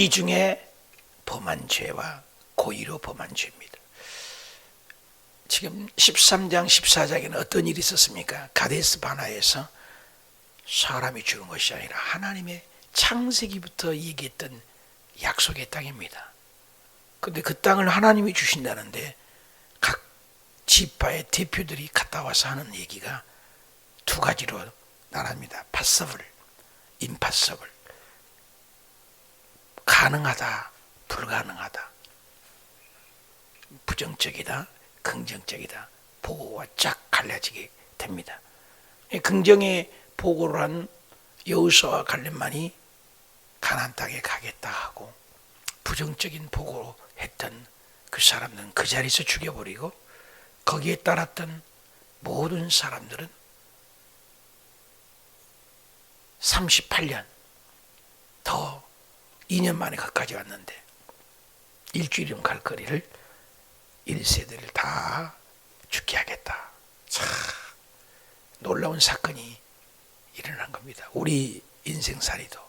부지 중에 범한 죄와 고의로 범한 죄입니다. 지금 13장 14장에는 어떤 일이 있었습니까? 가데스 바나에서 사람이 죽은 것이 아니라 하나님의 창세기부터 얘기했던 약속의 땅입니다. 그런데 그 땅을 하나님이 주신다는데 각 지파의 대표들이 갔다 와서 하는 얘기가 두 가지로 나갑니다. possible, impossible. 가능하다, 불가능하다. 부정적이다, 긍정적이다. 보고가 쫙 갈라지게 됩니다. 긍정의 보고를 한 여호수아와 갈렙만이 가나안 땅에 가겠다 하고, 부정적인 보고로 했던 그 사람들은 그 자리에서 죽여버리고, 거기에 따랐던 모든 사람들은 38년 더 2년 만에 거기까지 왔는데 일주일이면 갈 거리를 1세대를 다 죽게 하겠다. 참 놀라운 사건이 일어난 겁니다. 우리 인생살이도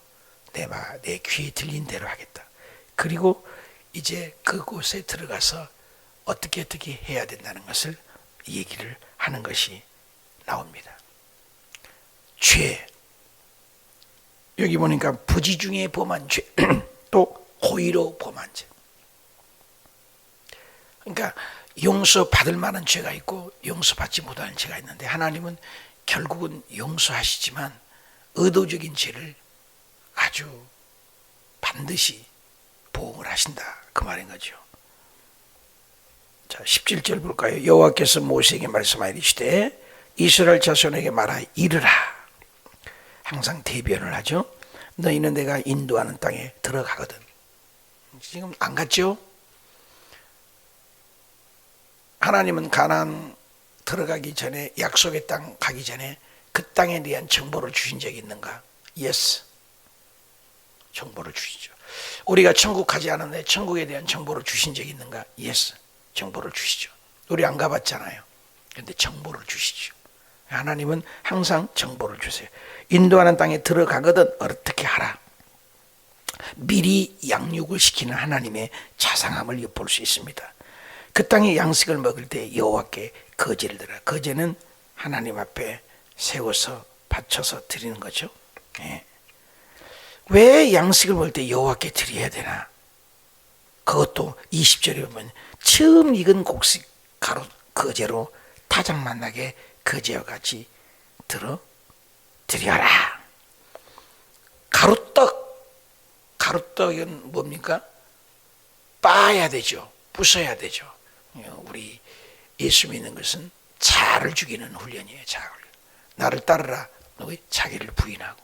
내 귀에 들린 대로 하겠다. 그리고 이제 그곳에 들어가서 어떻게 해야 된다는 것을 얘기를 하는 것이 나옵니다. 죄, 여기 보니까 부지 중에 범한 죄, 또 고의로 범한 죄. 그러니까 용서받을 만한 죄가 있고 용서받지 못하는 죄가 있는데, 하나님은 결국은 용서하시지만 의도적인 죄를 아주 반드시 보응을 하신다, 그 말인 거죠. 자, 17절 볼까요? 여호와께서 모세에게 말씀하시되 이스라엘 자손에게 말하 이르라. 항상 대변을 하죠. 너희는 내가 인도하는 땅에 들어가거든. 지금 안 갔죠? 하나님은 가나안 들어가기 전에, 약속의 땅 가기 전에 그 땅에 대한 정보를 주신 적이 있는가? Yes. 정보를 주시죠. 우리가 천국 가지 않았는데 천국에 대한 정보를 주신 적이 있는가? Yes. 정보를 주시죠. 우리 안 가봤잖아요. 그런데 정보를 주시죠. 하나님은 항상 정보를 주세요. 인도하는 땅에 들어가거든 어떻게 하라. 미리 양육을 시키는 하나님의 자상함을 엿볼 수 있습니다. 그 땅의 양식을 먹을 때 여호와께 거제를 드라. 거제는 하나님 앞에 세워서 바쳐서 드리는 거죠. 네. 왜 양식을 먹을 때 여호와께 드려야 되나? 그것도 20절에 보면 처음 익은 곡식 가루 거제로 타작 만나게 거제와 같이 드려라. 가루떡은 뭡니까? 빻아야 되죠. 부숴야 되죠. 우리 예수 믿는 것은 자아를 죽이는 훈련이에요. 자아 훈련. 나를 따르라. 너의 자기를 부인하고.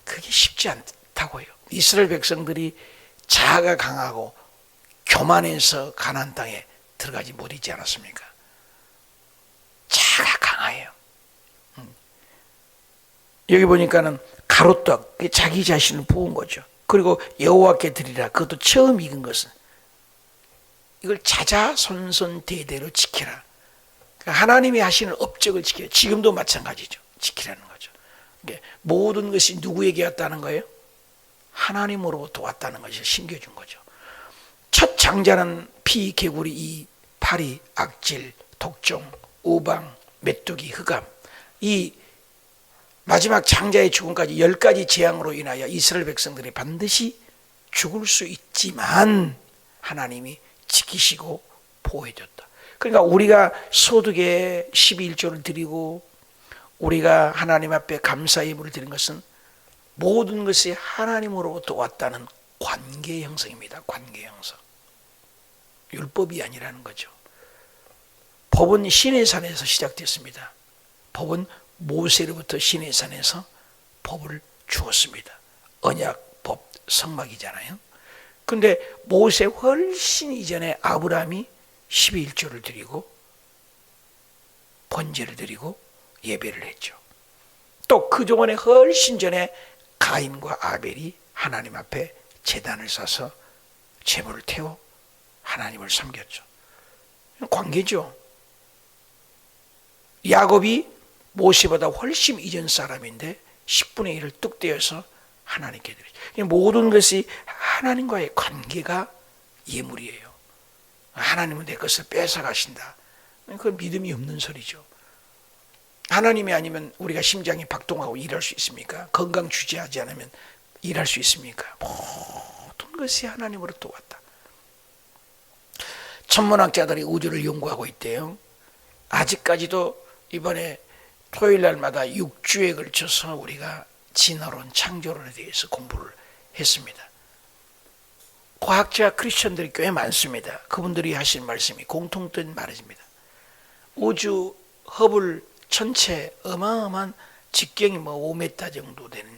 그게 쉽지 않다고요. 이스라엘 백성들이 자아가 강하고 교만해서 가나안 땅에 들어가지 못했지 않았습니까? 자아가 강해요. 여기 보니까는 가루떡, 자기 자신을 부은 거죠. 그리고 여호와께 드리라. 그것도 처음 익은 것은 이걸 자자손손 대대로 지키라. 그러니까 하나님이 하시는 업적을 지키라. 지금도 마찬가지죠. 지키라는 거죠. 그러니까 모든 것이 누구에게 왔다는 거예요? 하나님으로부터 왔다는 것을 신겨준 거죠. 첫 장자는 피, 개구리, 이, 파리, 악질, 독종, 우방, 메뚜기, 흑암, 이 마지막 장자의 죽음까지 10가지 재앙으로 인하여 이스라엘 백성들이 반드시 죽을 수 있지만 하나님이 지키시고 보호해줬다. 그러니까 우리가 소득에 12일조를 드리고 우리가 하나님 앞에 감사의 예물을 드리는 것은 모든 것이 하나님으로부터 왔다는 관계 형성입니다. 관계 형성. 율법이 아니라는 거죠. 법은 시내산에서 시작됐습니다. 법은 모세로부터 시내산에서 법을 주었습니다. 언약, 법, 성막이잖아요. 근데 모세 훨씬 이전에 아브라함이 12일조를 드리고 번제를 드리고 예배를 했죠. 또 그 동안에 훨씬 전에 가인과 아벨이 하나님 앞에 제단을 쌓아서 제물을 태워 하나님을 섬겼죠. 관계죠. 야곱이 모세보다 훨씬 이전 사람인데 10분의 1을 뚝 떼어서 하나님께 드리죠. 모든 것이 하나님과의 관계가 예물이에요. 하나님은 내 것을 뺏어가신다. 그건 믿음이 없는 소리죠. 하나님이 아니면 우리가 심장이 박동하고 일할 수 있습니까? 건강 주지하지 않으면 일할 수 있습니까? 모든 것이 하나님으로부터 왔다. 천문학자들이 우주를 연구하고 있대요. 아직까지도 이번에 토요일 날마다 6주에 걸쳐서 우리가 진화론, 창조론에 대해서 공부를 했습니다. 과학자 크리스천들이 꽤 많습니다. 그분들이 하신 말씀이 공통된 말입니다. 우주 허블 전체 어마어마한 직경이 5m 정도 되는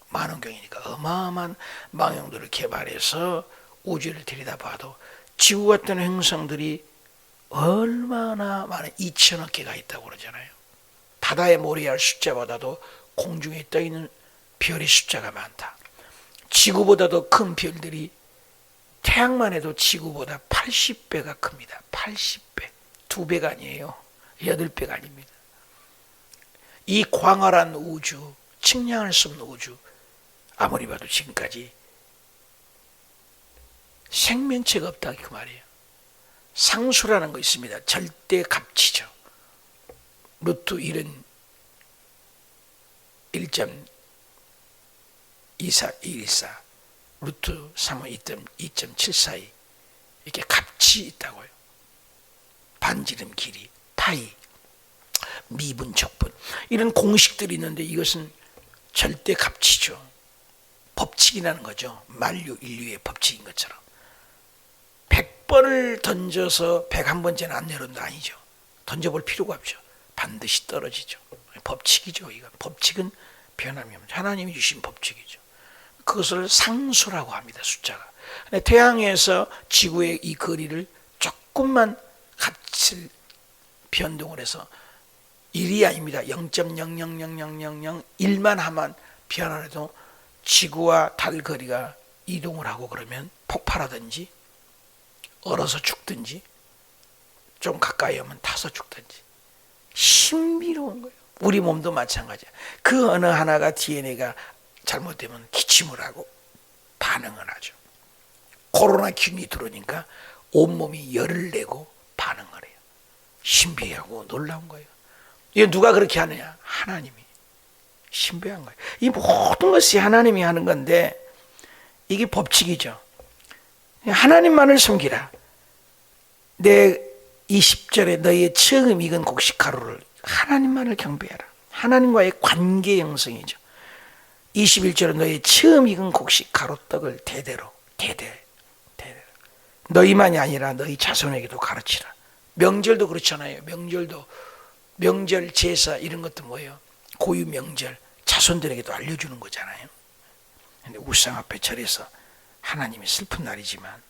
망원경이니까 어마어마한 망원경들을 개발해서 우주를 들여다봐도 지구 같은 행성들이 얼마나 많은 2천억 개가 있다고 그러잖아요. 바다의 모래알 숫자보다도 공중에 떠있는 별의 숫자가 많다. 지구보다도 큰 별들이 태양만 해도 지구보다 80배가 큽니다. 80배. 2배가 아니에요. 8배가 아닙니다. 이 광활한 우주, 측량할 수 없는 우주, 아무리 봐도 지금까지 생명체가 없다 그 말이에요. 상수라는 거 있습니다. 절대 값이죠. 루트 1은 1.24214, 루트 3은 2.742 이렇게 값이 있다고요. 반지름 길이, 파이, 미분, 적분 이런 공식들이 있는데 이것은 절대 값이죠. 법칙이라는 거죠. 만류 인류의 법칙인 것처럼 100번을 던져서 101번째는 안 내려온다 아니죠. 던져볼 필요가 없죠. 반드시 떨어지죠. 법칙이죠. 이건 법칙은 변함이 없죠. 하나님이 주신 법칙이죠. 그것을 상수라고 합니다. 숫자가. 태양에서 지구의 이 거리를 조금만 값을 변동을 해서 1이 아닙니다. 0.0000001만 하만 변화해도 지구와 달 거리가 이동을 하고 그러면 폭발하든지 얼어서 죽든지 좀 가까이 오면 타서 죽든지 신비로운 거예요. 우리 몸도 마찬가지야. 그 어느 하나가 DNA가 잘못되면 기침을 하고 반응을 하죠. 코로나 균이 들어오니까 온몸이 열을 내고 반응을 해요. 신비하고 놀라운 거예요. 이게 누가 그렇게 하느냐? 하나님이. 신비한 거예요. 이 모든 것이 하나님이 하는 건데 이게 법칙이죠. 하나님만을 섬기라. 내 20절에 너희의 처음 익은 곡식 가루를 하나님만을 경배하라. 하나님과의 관계 형성이죠. 21절에 너희의 처음 익은 곡식 가루떡을 대대로 너희만이 아니라 너희 자손에게도 가르치라. 명절도 그렇잖아요. 명절 제사 이런 것도 뭐예요? 고유 명절 자손들에게도 알려주는 거잖아요. 근데 우상 앞에 절에서 하나님이 슬픈 날이지만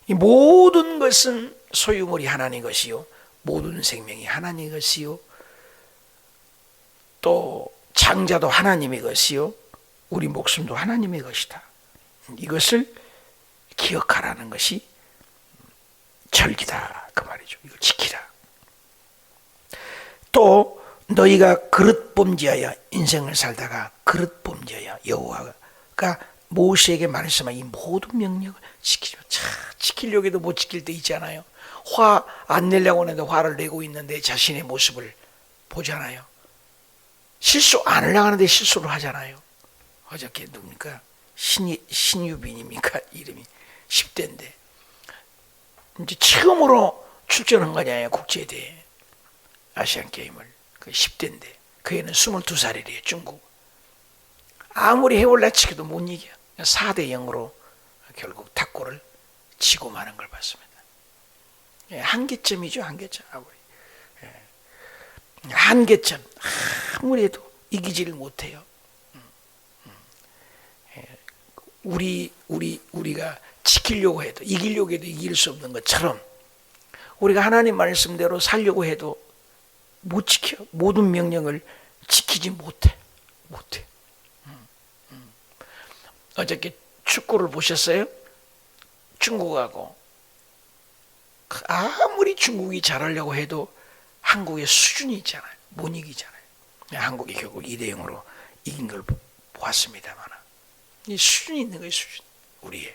이 모든 것은 소유물이 하나님 것이요 모든 생명이 하나님 것이요 또 장자도 하나님의 것이요 우리 목숨도 하나님의 것이다. 이것을 기억하라는 것이 절기다 그 말이죠. 이걸 지키라. 또 너희가 그릇 범죄하여 인생을 살다가 그릇 범죄하여 여호와가 모세에게 말했지만 이 모든 명령을 지키죠. 지키려고 해도 못 지킬 때 있잖아요. 화 안 내려고 하는데 화를 내고 있는데 자신의 모습을 보잖아요. 실수 안 하려고 하는데 실수를 하잖아요. 어저께 누굽니까? 신유빈입니까? 이름이 10대인데 이제 처음으로 출전한 거잖아요. 국제대회 아시안게임을. 그 10대인데 그 애는 22살이래요. 중국. 아무리 해올라 치기도 못 이겨. 4대 0으로 결국 탁구를 치고 마는 걸 봤습니다. 한계점이죠. 한계점. 한계점. 아무리 해도 이기지를 못해요. 우리가 지키려고 해도 이기려고 해도 이길 수 없는 것처럼 우리가 하나님 말씀대로 살려고 해도 못 지켜. 모든 명령을 지키지 못해. 어저께 축구를 보셨어요? 중국하고 아무리 중국이 잘하려고 해도 한국의 수준이 있잖아요. 못 이기잖아요. 한국이 결국 2대 0으로 이긴 걸 보았습니다만 이 수준이 있는 거예요. 수준. 우리의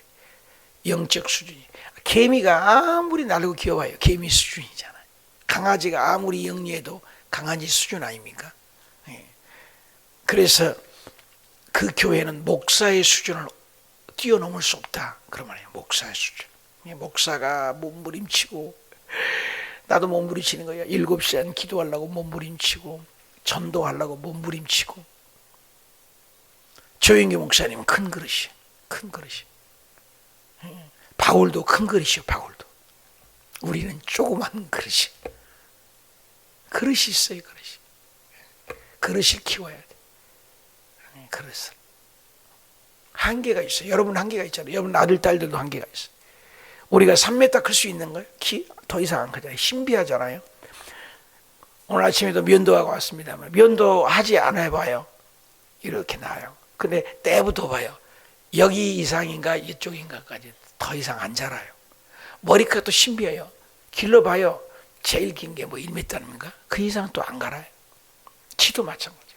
영적 수준이. 개미가 아무리 날고 귀여워요. 개미 수준이잖아요. 강아지가 아무리 영리해도 강아지 수준 아닙니까? 그래서 그 교회는 목사의 수준을 뛰어넘을 수 없다. 그런 말이에요. 목사의 수준. 목사가 몸부림치고, 나도 몸부림치는 거예요. 7시간 기도하려고 몸부림치고, 전도하려고 몸부림치고. 조영기 목사님은 큰 그릇이에요. 큰 그릇이. 바울도 큰 그릇이요. 바울도. 우리는 조그만 그릇이. 그릇이 있어요. 그릇이. 그릇을 키워야 돼. 그릇을. 한계가 있어요. 여러분 한계가 있잖아요. 여러분 아들 딸들도 한계가 있어요. 우리가 3m 클 수 있는 거예요. 키 더 이상 안 크잖아요. 신비하잖아요. 오늘 아침에도 면도하고 왔습니다만 면도하지 않아 해봐요. 이렇게 나와요. 근데 때부터 봐요. 여기 이상인가 이쪽인가까지 더 이상 안 자라요. 머리카락 또 신비해요. 길러봐요. 제일 긴 게 뭐 1m입니까? 그 이상 또 안 갈아요. 키도 마찬가지.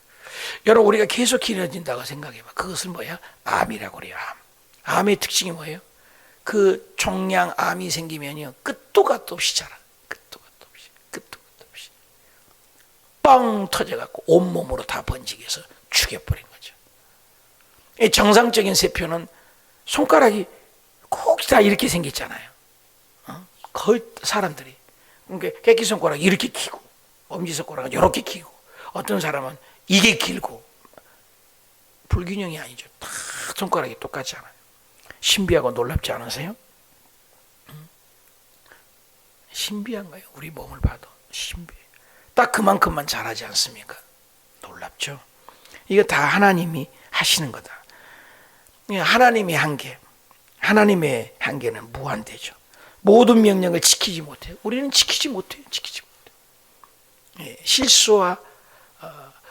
여러분 우리가 계속 길어진다고 생각해봐. 그것은 뭐야? 암이라고 그래요. 암. 암의 특징이 뭐예요? 그 종양 암이 생기면요 끝도 갓도 없이 자라. 끝도 갓도 없이. 끝도 갓도 없이. 뻥 터져갖고 온몸으로 다 번지게 해서 죽여버린 거죠. 정상적인 세포는 손가락이 꼭 다 이렇게 생겼잖아요. 거의 사람들이. 그러니까 새끼손가락 이렇게 키고 엄지손가락은 이렇게 키고 어떤 사람은 이게 길고 불균형이 아니죠. 다 손가락이 똑같지 않아요. 신비하고 놀랍지 않으세요? 신비한 거예요. 우리 몸을 봐도 신비해요. 딱 그만큼만 잘하지 않습니까? 놀랍죠? 이거 다 하나님이 하시는 거다. 하나님의 한계, 하나님의 한계는 무한대죠. 모든 명령을 지키지 못해요. 우리는 지키지 못해요. 지키지 못해요. 실수와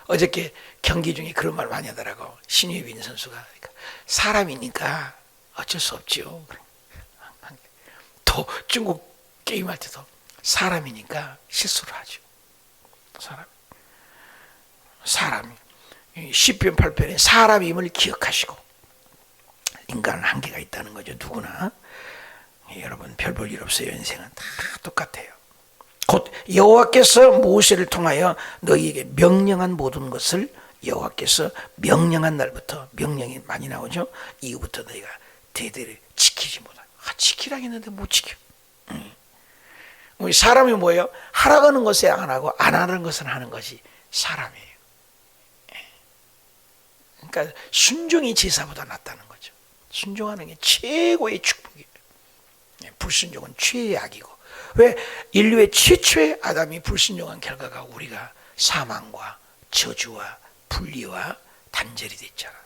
어저께 경기 중에 그런 말 많이 하더라고. 신유빈 선수가. 그러니까 사람이니까 어쩔 수 없죠. 또 중국 게임할 때도 사람이니까 실수를 하죠. 사람이. 시편 8편에 사람임을 기억하시고 인간은 한계가 있다는 거죠. 누구나. 여러분 별 볼 일 없어요. 인생은 다 똑같아요. 곧 여호와께서 모세를 통하여 너희에게 명령한 모든 것을 여호와께서 명령한 날부터 명령이 많이 나오죠. 이후부터 너희가 대대를 지키지 못하고 지키라고 했는데 못 지켜. 우리 사람이 뭐예요? 하라고 하는 것에 안 하고 안 하는 것은 하는 것이 사람이에요. 그러니까 순종이 제사보다 낫다는 거죠. 순종하는 게 최고의 축복이에요. 불순종은 최의 악이고. 왜? 인류의 최초의 아담이 불순종한 결과가 우리가 사망과 저주와 분리와 단절이 됐잖아.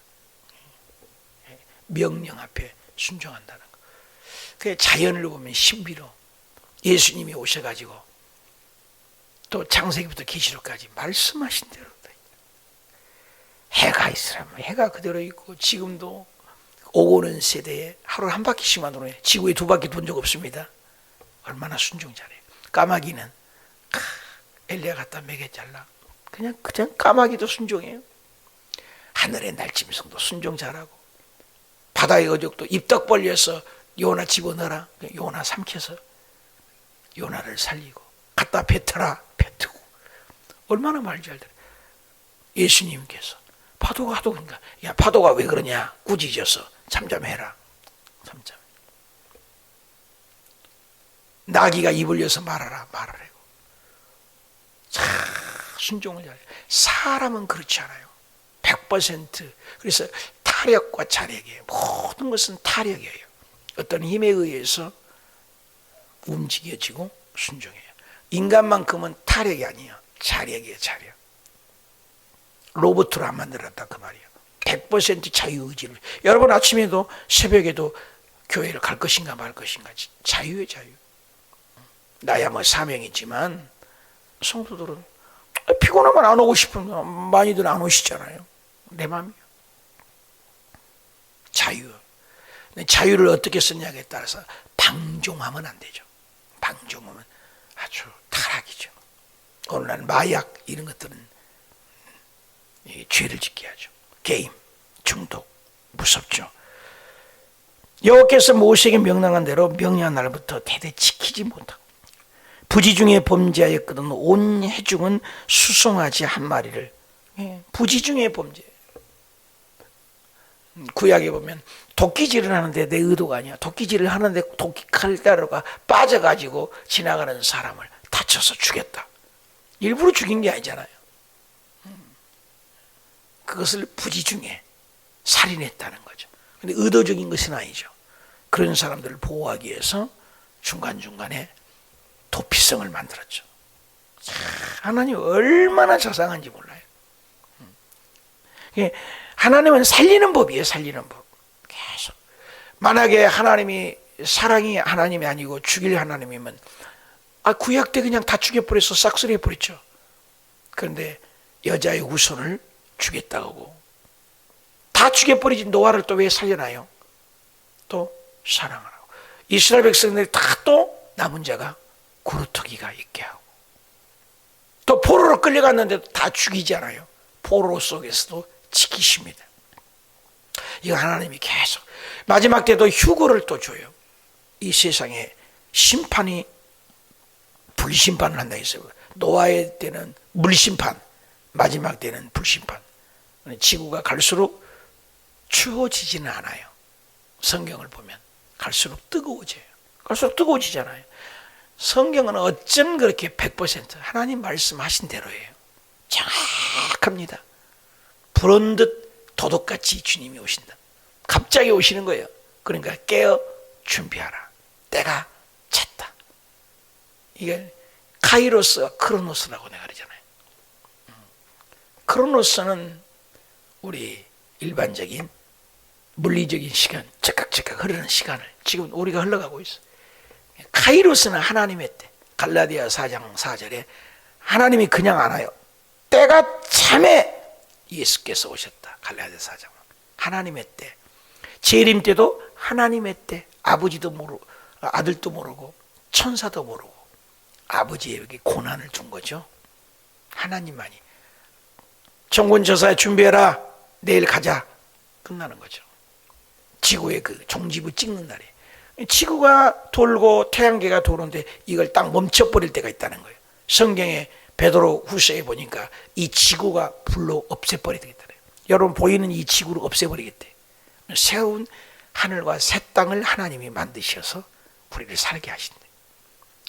명령 앞에 순종한다는 거. 그 자연을 보면 신비로 예수님이 오셔가지고 또 창세기부터 계시록까지 말씀하신 대로 해가 있으라면 해가 그대로 있고 지금도 오고 오는 세대에 하루에 한 바퀴씩만 도네. 지구에 2바퀴 돈 적 없습니다. 얼마나 순종 잘해요. 까마귀는 엘리야 갖다 매개 잘라. 그냥 까마귀도 순종해요. 하늘의 날짐승도 순종 잘하고 바다의 어족도 입덕 벌려서 요나 집어넣어라. 요나 삼켜서 요나를 살리고 갖다 뱉어라. 뱉고 얼마나 말 잘 들어요. 예수님께서 파도가 하도 그러니까 야 파도가 왜 그러냐 꾸짖어서 잠잠해라. 잠잠. 나귀가 입을 여서 말하라. 말하라고. 참 순종을 잘해요. 사람은 그렇지 않아요. 100% 그래서 타력과 자력이에요. 모든 것은 타력이에요. 어떤 힘에 의해서 움직여지고 순종해요. 인간만큼은 타력이 아니에요. 자력이에요. 자력. 로봇으로 안 만들었다 그 말이에요. 100% 자유의지를. 여러분 아침에도 새벽에도 교회를 갈 것인가 말 것인가 자유의 자유. 나야 뭐 사명이지만 성도들은 피곤하면 안 오고 싶으면 많이들 안 오시잖아요. 내 마음이요. 자유. 자유를 어떻게 쓰냐에 따라서 방종하면 안 되죠. 방종하면 아주 타락이죠. 오늘날 마약 이런 것들은 죄를 짓게 하죠. 게임, 중독, 무섭죠. 여호와께서 모세에게 명령한 대로 명령한 날부터 대대 지키지 못하고 부지 중에 범죄하였거든 온 회중은 수송아지 한 마리를. 부지 중에 범죄. 구약에 보면 도끼질을 하는데 내 의도가 아니야. 도끼질을 하는데 도끼 칼자루가 빠져가지고 지나가는 사람을 다쳐서 죽였다. 일부러 죽인 게 아니잖아요. 그것을 부지 중에 살인했다는 거죠. 근데 의도적인 것은 아니죠. 그런 사람들을 보호하기 위해서 중간중간에 도피성을 만들었죠. 하나님 얼마나 자상한지 몰라요. 하나님은 살리는 법이에요. 살리는 법. 계속. 만약에 하나님이 사랑이 하나님이 아니고 죽일 하나님이면 구약 때 그냥 다 죽여버려서 싹쓸이 해버렸죠. 그런데 여자의 후손을 죽였다고 다 죽여버리지 노아를 또 왜 살려놔요? 또 사랑하라고. 이스라엘 백성들이 다 또 남은 자가 구루터기가 있게 하고 또 포로로 끌려갔는데도 다 죽이지 않아요. 포로 속에서도 지키십니다. 이거 하나님이 계속 마지막 때도 휴거를 또 줘요. 이 세상에 심판이 불심판을 한다 했어요. 노아의 때는 물심판, 마지막 때는 불심판. 지구가 갈수록 추워지지는 않아요. 성경을 보면 갈수록 뜨거워져요. 갈수록 뜨거워지잖아요. 성경은 어쩜 그렇게 100% 하나님 말씀하신 대로예요. 정확합니다. 불은 듯 도둑같이 주님이 오신다. 갑자기 오시는 거예요. 그러니까 깨어 준비하라. 때가 찼다. 이게 카이로스와 크로노스라고 내가 그러잖아요. 크로노스는 우리 일반적인 물리적인 시간, 즉각 흐르는 시간을 지금 우리가 흘러가고 있어요. 카이로스는 하나님의 때. 갈라디아 4장 4절에 하나님이 그냥 안 와요. 때가 참에 예수께서 오셨다. 갈라디아 4장. 하나님의 때. 재림 때도 하나님의 때. 아버지도 모르고 아들도 모르고 천사도 모르고 아버지에게 고난을 준 거죠. 하나님만이. 정권조사에 준비해라. 내일 가자. 끝나는 거죠. 지구의 그 종지부 찍는 날에 지구가 돌고 태양계가 도는데 이걸 딱 멈춰버릴 때가 있다는 거예요. 성경에 베드로 후서에 보니까 이 지구가 불로 없애버리겠다래요. 여러분 보이는 이 지구를 없애버리겠대. 새로운 하늘과 새 땅을 하나님이 만드셔서 우리를 살게 하신대.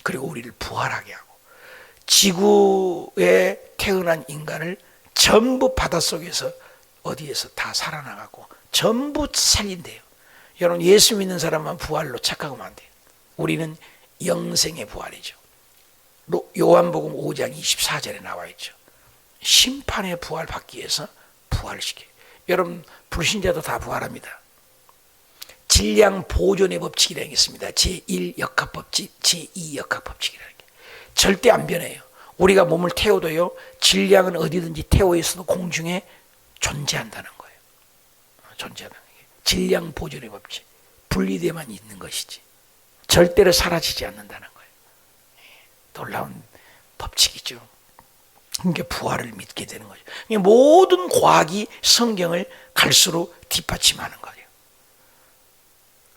그리고 우리를 부활하게 하고 지구에 태어난 인간을 전부 바닷속에서 어디에서 다 살아나가고 전부 살린대요. 여러분 예수 믿는 사람만 부활로 착각하면 안 돼요. 우리는 영생의 부활이죠. 요한복음 5장 24절에 나와 있죠. 심판의 부활 받기 위해서 부활을 시켜요. 여러분 불신자도 다 부활합니다. 질량 보존의 법칙이라는 게 있습니다. 제1 역합법칙, 제2 역합법칙이라는 게 절대 안 변해요. 우리가 몸을 태워도요 질량은 어디든지 태워 있어도 공중에 존재한다는 거예요. 존재한다는 게 질량 보존의 법칙. 분리되만 있는 것이지 절대로 사라지지 않는다는 거예요. 놀라운 법칙이죠. 그러니까 부활을 믿게 되는 거죠. 모든 과학이 성경을 갈수록 뒷받침하는 거예요.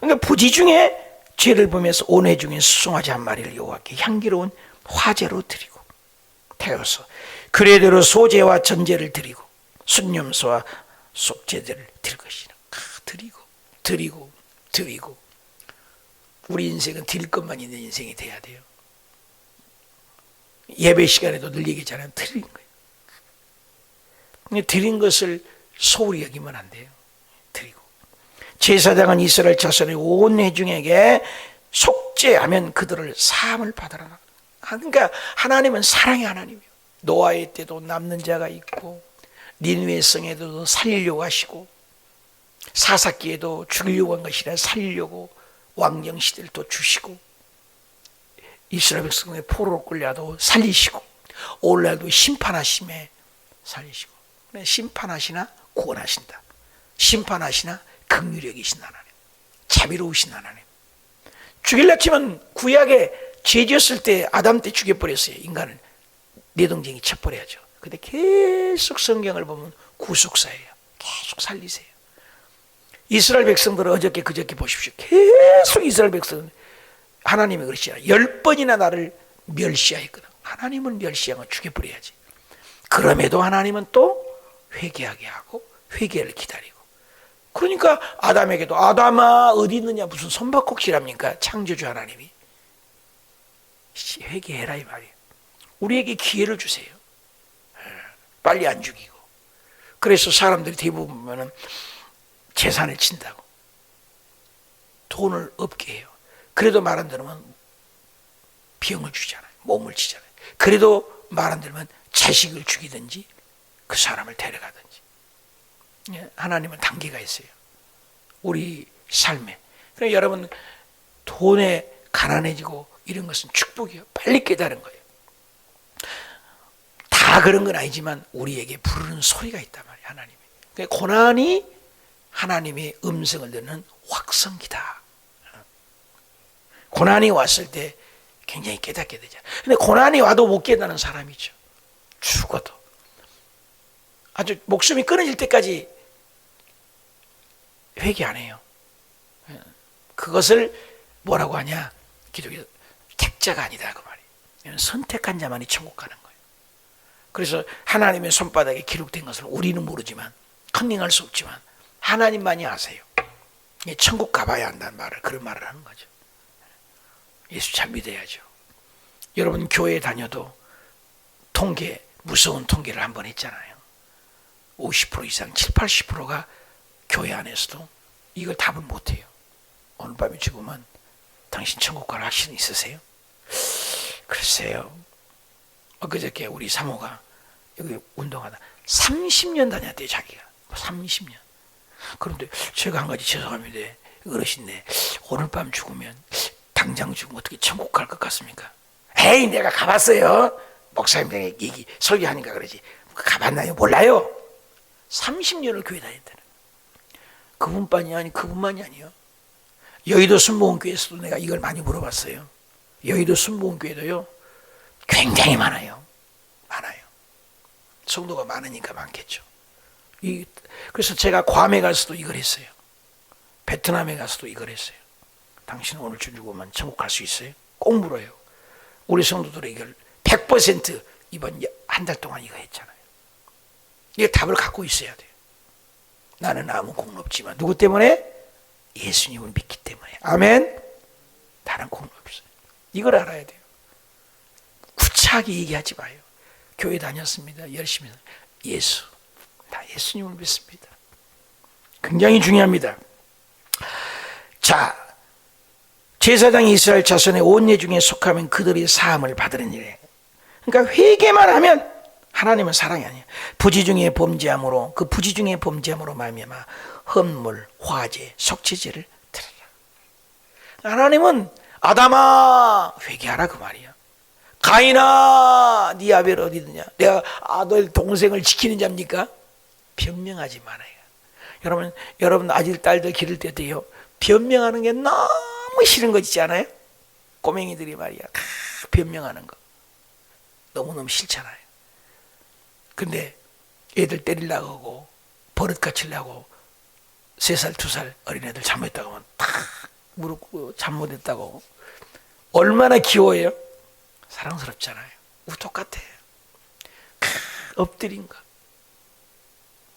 그러니까 부지 중에 죄를 보면서 온 회중에 수송아지 한 마리를 여호와께 향기로운 화제로 드리고 태워서 그래대로 소제와 전제를 드리고 순념소와 속죄제를 드릴 것이라. 드리고 우리 인생은 드릴 것만 있는 인생이 돼야 돼요. 예배 시간에도 늘 얘기했잖아요. 드린 거예요. 근데 드린 것을 소홀히 여기면 안 돼요. 드리고 제사장은 이스라엘 자손의 온 회중에게 속죄하면 그들을 사함을 받으라. 그러니까 하나님은 사랑의 하나님이에요. 노아의 때도 남는 자가 있고 니느웨 성에도 살리려고 하시고 사사기에도 죽이려고 한 것이라 살리려고 왕정 시대를 또 주시고 이스라엘 백성의 포로로 끌려도 살리시고 오늘날도 심판하심에 살리시고 심판하시나 구원하신다. 심판하시나 긍휼력이신 하나님, 자비로우신 하나님. 죽일라 치면 구약에 죄 지었을 때 아담 때 죽여버렸어요. 인간을 내동쟁이 쳐버려야죠. 근데 계속 성경을 보면 구속사예요. 계속 살리세요. 이스라엘 백성들은 어저께 그저께 보십시오. 계속 이스라엘 백성은 하나님이 그러시잖아요. 10번이나 나를 멸시하였거든. 하나님을 멸시하면 죽여버려야지. 그럼에도 하나님은 또 회개하게 하고 회개를 기다리고. 그러니까 아담에게도 아담아 어디 있느냐 무슨 손바꼭질합니까? 창조주 하나님이. 회개해라 이 말이에요. 우리에게 기회를 주세요. 빨리 안 죽이고. 그래서 사람들이 대부분 보면은 재산을 친다고. 돈을 없게 해요. 그래도 말 안 들으면 병을 주잖아요. 몸을 치잖아요. 그래도 말 안 들으면 자식을 죽이든지 그 사람을 데려가든지. 하나님은 단계가 있어요. 우리 삶에. 그러니까 여러분 돈에 가난해지고 이런 것은 축복이에요. 빨리 깨달은 거예요. 다 그런 건 아니지만 우리에게 부르는 소리가 있단 말이에요. 하나님이. 그러니까 고난이 하나님의 음성을 듣는 확성기다. 고난이 왔을 때 굉장히 깨닫게 되잖아요. 근데 고난이 와도 못 깨닫는 사람이죠. 죽어도. 아주 목숨이 끊어질 때까지 회개 안 해요. 그것을 뭐라고 하냐? 기독교 택자가 아니다 그 말이에요. 선택한 자만이 천국 가는 거예요. 그래서 하나님의 손바닥에 기록된 것을 우리는 모르지만 컨닝할 수 없지만 하나님만이 아세요. 천국 가봐야 한다는 말을 그런 말을 하는 거죠. 예수 잘 믿어야죠. 여러분 교회 다녀도 통계 무서운 통계를 한번 했잖아요. 50% 이상 70~80%가 교회 안에서도 이걸 답을 못해요. 오늘 밤에 죽으면 당신 천국 갈 확신 있으세요? 글쎄요. 엊그저께 우리 사모가 여기 운동하다 30년 다녔대요. 자기가 30년. 그런데 제가 한 가지 죄송합니다. 어르신네 오늘 밤 죽으면 당장 죽으면 어떻게 천국 갈 것 같습니까? 에이 내가 가봤어요. 목사님들에게 얘기 설교하니까 그러지. 가봤나요? 몰라요. 30년을 교회 다녔다는. 그분만이 아니요. 여의도 순복음교회에서도 내가 이걸 많이 물어봤어요. 여의도 순복음교회도요. 굉장히 많아요. 성도가 많으니까 많겠죠. 그래서 제가 괌에 가서도 이걸 했어요. 베트남에 가서도 이걸 했어요. 당신은 오늘 죽으면 천국 갈 수 있어요? 꼭 물어요. 우리 성도들은 이걸 100% 이번 한 달 동안 이거 했잖아요. 이게 답을 갖고 있어야 돼요. 나는 아무 공은 없지만 누구 때문에? 예수님을 믿기 때문에. 아멘. 다른 공은 없어요. 이걸 알아야 돼요. 구차하게 얘기하지 마요. 교회 다녔습니다. 열심히 예수. 나 예수님을 믿습니다. 굉장히 중요합니다. 자, 제사장이 이스라엘 자손의 온례 중에 속하면 그들이 사함을 받으리니라. 그러니까 회개만 하면 하나님은 사랑이 아니에요. 부지 중에 범죄함으로 그 부지 중에 범죄함으로 말미암아 헌물, 화제, 속죄제를 드리라. 하나님은 아담아 회개하라 그 말이야. 가인아 네 아벨 어디 있느냐? 내가 너의 동생을 지키는 자입니까? 변명하지 말아요. 여러분 아들 딸들 기를 때도요. 변명하는 게 너무 싫은 거 있지 않아요? 꼬맹이들이 말이야. 변명하는 거 너무너무 싫잖아요. 근데 애들 때리려고 하고 버릇 갖추려고 3살 2살 어린애들 잘못했다고 하면 탁 무릎 꿇고 잘못했다고 얼마나 귀여워요? 사랑스럽잖아요. 똑같아요. 엎드린 거.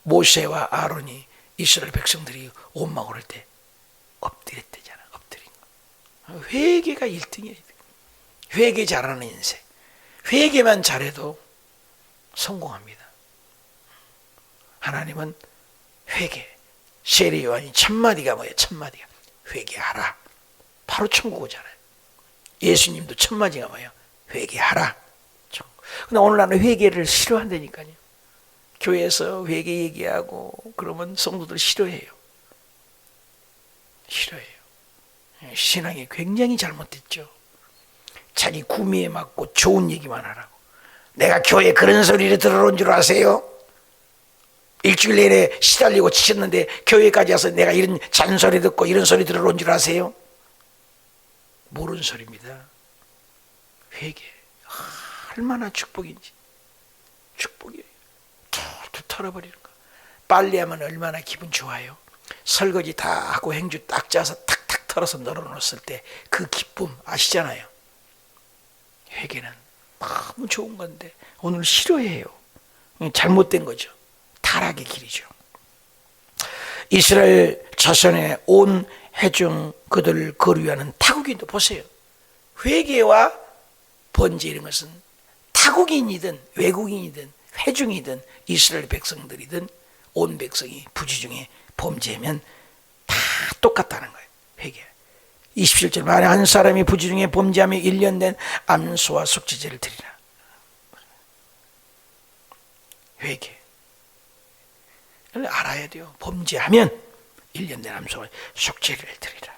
모세와 아론이 이스라엘 백성들이 원망을 할 때 엎드렸대잖아. 엎드린 거. 회개가 1등이에요. 회개 잘하는 인생. 회개만 잘해도 성공합니다. 하나님은 회개. 세례 요한이 첫마디가 뭐예요? 첫마디가 회개하라. 바로 천국 오잖아요. 예수님도 첫마디가 뭐예요? 회개하라. 근데 오늘 나는 회개를 싫어한다니까요. 교회에서 회개 얘기하고 그러면 성도들 싫어해요. 신앙이 굉장히 잘못됐죠. 자기 구미에 맞고 좋은 얘기만 하라고. 내가 교회에 그런 소리를 들어온 줄 아세요? 일주일 내내 시달리고 지쳤는데 교회까지 와서 내가 이런 잔소리 듣고 이런 소리 들어온 줄 아세요? 모르는 소리입니다. 회개 얼마나 축복인지. 축복이에요. 툭툭 털어버리는 거. 빨리 하면 얼마나 기분 좋아요. 설거지 다 하고 행주 딱 짜서 탁탁 털어서 널어놓았을 때 그 기쁨 아시잖아요. 회개는 너무 좋은 건데 오늘 싫어해요. 잘못된 거죠. 타락의 길이죠. 이스라엘 자손의 온 회중 그들을 거류하는 타국인도 보세요. 회개와 번제 이런 것은 타국인이든 외국인이든 회중이든 이스라엘 백성들이든 온 백성이 부지중에 범죄하면 다 똑같다는 거예요. 회개. 27절 만에 한 사람이 부지중에 범죄하며 1년 된 암소와 속죄제를 드리라. 회개. 알아야 돼요. 범죄하면 1년 된 암소와 속죄를 드리라.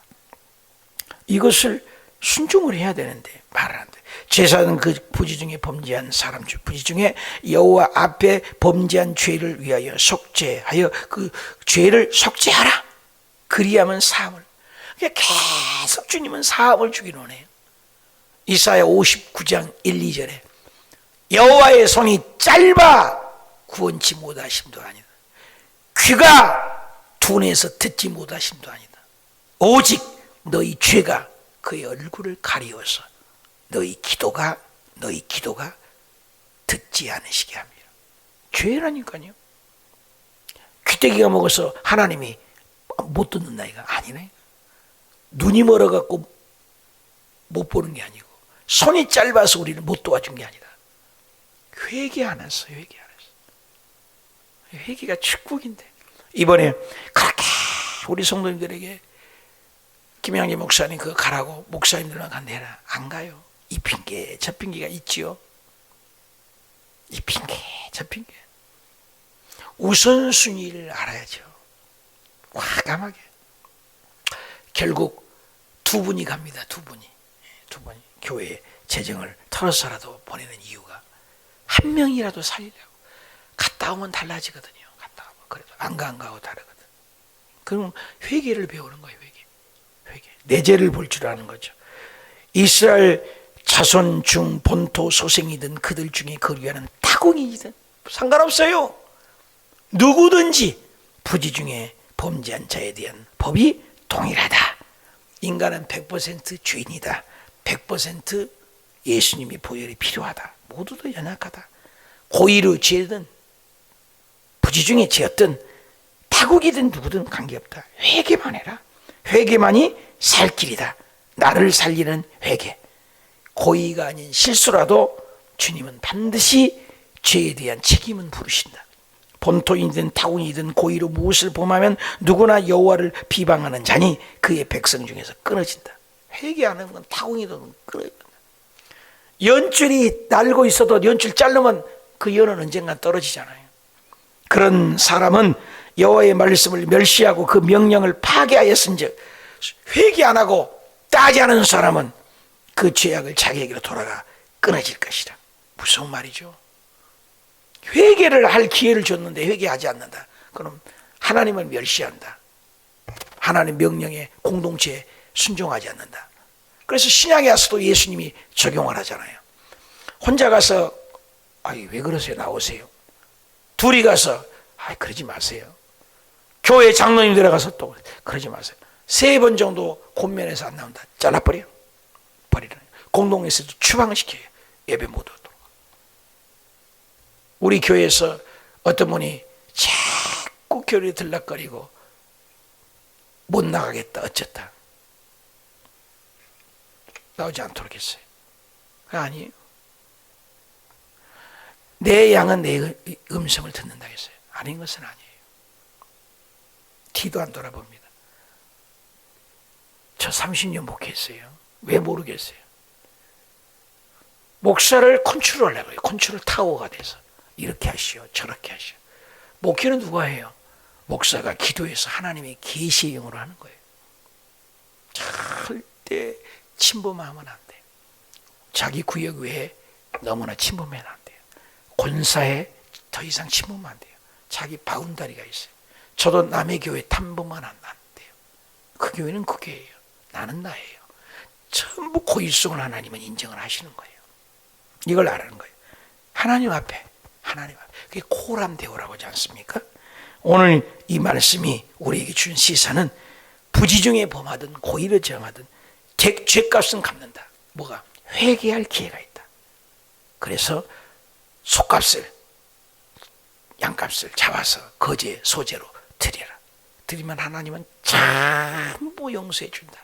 이것을 순종을 해야 되는데 말을 안 돼. 제사는 그 부지중에 범죄한 사람 중 부지중에 여호와 앞에 범죄한 죄를 위하여 속죄하여 그 죄를 속죄하라. 그리하면 사함을. 계속 주님은 사함을 주긴 원해요. 이사야 59장 1, 2절에 여호와의 손이 짧아 구원치 못하심도 아니다. 귀가 둔해서 듣지 못하심도 아니다. 오직 너희 죄가 그의 얼굴을 가리워서 너희 기도가 듣지 않으시게 합니다. 죄라니까요. 귀때기가 먹어서 하나님이 못 듣는다 이거 아니네. 눈이 멀어갖고 못 보는 게 아니고 손이 짧아서 우리는 못 도와준 게 아니다. 회개 안 했어. 회개가 축복인데 이번에 그렇게 우리 성도님들에게 김양기 목사님 그거 가라고 목사님들만 간대라. 안 가요. 이 핑계 저 핑계가 있지요. 이 핑계 저 핑계. 우선순위를 알아야죠. 과감하게. 결국 두 분이 갑니다. 두 분이 교회에 재정을 털어서라도 보내는 이유가 한 명이라도 살리려고. 갔다 오면 달라지거든요. 갔다 오면 그래도 안 가고 다르거든. 그럼 회개를 배우는 거예요. 회개. 내 죄를 볼 줄 아는 거죠. 이스라엘 자손 중 본토 소생이든 그들 중에 거류하는 타국인이든 상관없어요. 누구든지 부지중에 범죄한 자에 대한 법이 동일하다. 인간은 100% 죄인이다. 100% 예수님이 보혈이 필요하다. 모두도 연약하다. 고의로 죄든 부지중에 죄였든 타국이든 누구든 관계없다. 회개만 해라. 회개만이 살 길이다. 나를 살리는 회개. 고의가 아닌 실수라도 주님은 반드시 죄에 대한 책임은 부르신다. 본토인이든 타국이든 고의로 무엇을 범하면 누구나 여호와를 비방하는 자니 그의 백성 중에서 끊어진다. 회개하는 건 타국이든 끊어진다. 연줄이 날고 있어도 연줄 자르면 그 연은 언젠가 떨어지잖아요. 그런 사람은 여호와의 말씀을 멸시하고 그 명령을 파괴하였은즉 회개 안 하고 따지하는 사람은 그 죄악을 자기에게로 돌아가 끊어질 것이라. 무서운 말이죠. 회개를 할 기회를 줬는데 회개하지 않는다. 그럼 하나님을 멸시한다. 하나님 명령에 공동체에 순종하지 않는다. 그래서 신약에 와서도 예수님이 적용을 하잖아요. 혼자 가서 왜 그러세요? 나오세요. 둘이 가서 그러지 마세요. 교회 장로님 들어가서 또 그러지 마세요. 3번 정도 권면해서 안 나온다. 잘라버려. 버리라. 공동에서도 추방시켜요. 예배 못 오도록. 우리 교회에서 어떤 분이 자꾸 교회에 들락거리고 못 나가겠다 어쨌다. 나오지 않도록 했어요. 아니에요. 내 양은 내 음성을 듣는다 했어요. 아닌 것은 아니에요. 뒤도 안 돌아봅니다. 저 30년 목회했어요. 왜 모르겠어요. 목사를 컨트롤하려고 해요. 컨트롤 타워가 돼서 이렇게 하시오 저렇게 하시오. 목회는 누가 해요? 목사가 기도해서 하나님의 계시의 영으로 하는 거예요. 절대 침범하면 안 돼요. 자기 구역 외에 너무나 침범하면 안 돼요. 권사에 더 이상 침범하면 안 돼요. 자기 바운다리가 있어요. 저도 남의 교회 탐범하면 안 돼요. 그 교회는 그 교회예요. 나는 나예요. 전부 고일성을 하나님은 인정을 하시는 거예요. 이걸 알아는 거예요. 하나님 앞에 그게 코람데오라고 하지 않습니까? 오늘 이 말씀이 우리에게 준 시사는 부지 중에 범하든 고의를 정하든 죄값은 갚는다. 뭐가? 회개할 기회가 있다. 그래서 속값을, 양값을 잡아서 거제, 소재로 드려라. 드리면 하나님은 전부 용서해 준다.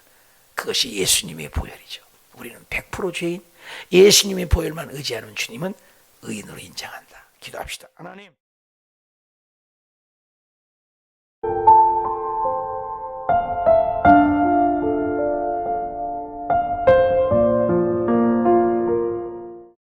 그것이 예수님의 보혈이죠. 우리는 100% 죄인, 예수님의 보혈만 의지하는 주님은 의인으로 인정한다. 기도합시다. 하나님.